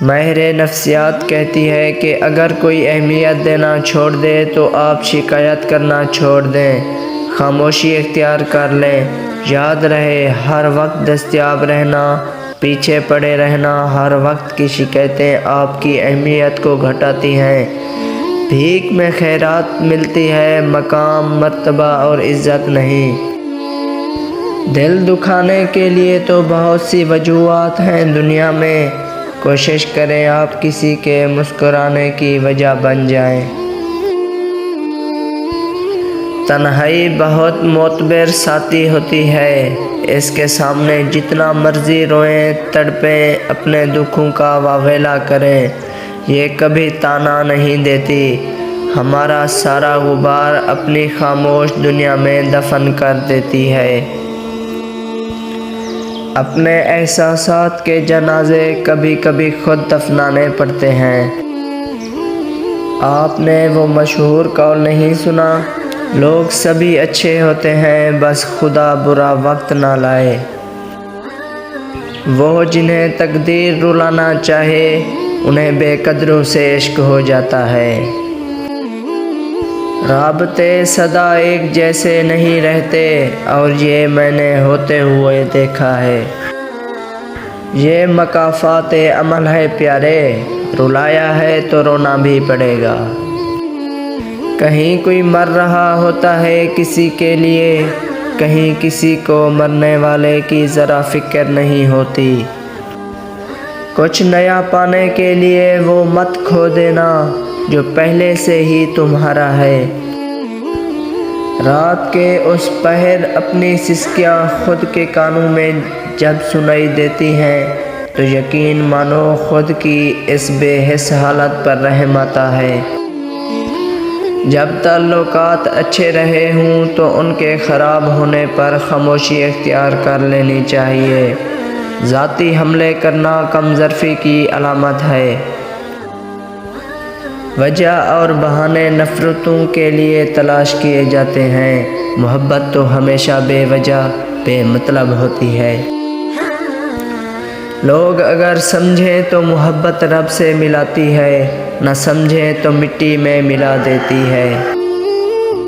ماہر نفسیات کہتی ہے کہ اگر کوئی اہمیت دینا چھوڑ دے تو آپ شکایت کرنا چھوڑ دیں، خاموشی اختیار کر لیں۔ یاد رہے، ہر وقت دستیاب رہنا، پیچھے پڑے رہنا، ہر وقت کی شکایتیں آپ کی اہمیت کو گھٹاتی ہیں۔ بھیک میں خیرات ملتی ہے، مقام، مرتبہ اور عزت نہیں۔ دل دکھانے کے لیے تو بہت سی وجوہات ہیں دنیا میں، کوشش کریں آپ کسی کے مسکرانے کی وجہ بن جائیں۔ تنہائی بہت معتبر ساتھی ہوتی ہے، اس کے سامنے جتنا مرضی روئیں، تڑپیں، اپنے دکھوں کا واویلا کریں، یہ کبھی طعنہ نہیں دیتی، ہمارا سارا غبار اپنی خاموش دنیا میں دفن کر دیتی ہے۔ اپنے احساسات کے جنازے کبھی کبھی خود دفنانے پڑتے ہیں۔ آپ نے وہ مشہور قول نہیں سنا، لوگ سبھی اچھے ہوتے ہیں، بس خدا برا وقت نہ لائے۔ وہ جنہیں تقدیر رلانا چاہے، انہیں بے قدروں سے عشق ہو جاتا ہے۔ رابطے سدا ایک جیسے نہیں رہتے، اور یہ میں نے ہوتے ہوئے دیکھا ہے۔ یہ مکافات عمل ہے پیارے، رلایا ہے تو رونا بھی پڑے گا۔ کہیں کوئی مر رہا ہوتا ہے کسی کے لیے، کہیں کسی کو مرنے والے کی ذرا فکر نہیں ہوتی۔ کچھ نیا پانے کے لیے وہ مت کھو دینا جو پہلے سے ہی تمہارا ہے۔ رات کے اس پہر اپنی سسکیاں خود کے کانوں میں جب سنائی دیتی ہیں تو یقین مانو خود کی اس بے حس حالت پر رحم آتا ہے۔ جب تعلقات اچھے رہے ہوں تو ان کے خراب ہونے پر خاموشی اختیار کر لینی چاہیے۔ ذاتی حملے کرنا کم ظرفی کی علامت ہے۔ وجہ اور بہانے نفرتوں کے لیے تلاش کیے جاتے ہیں، محبت تو ہمیشہ بے وجہ بے مطلب ہوتی ہے۔ لوگ اگر سمجھیں تو محبت رب سے ملاتی ہے، نہ سمجھیں تو مٹی میں ملا دیتی ہے۔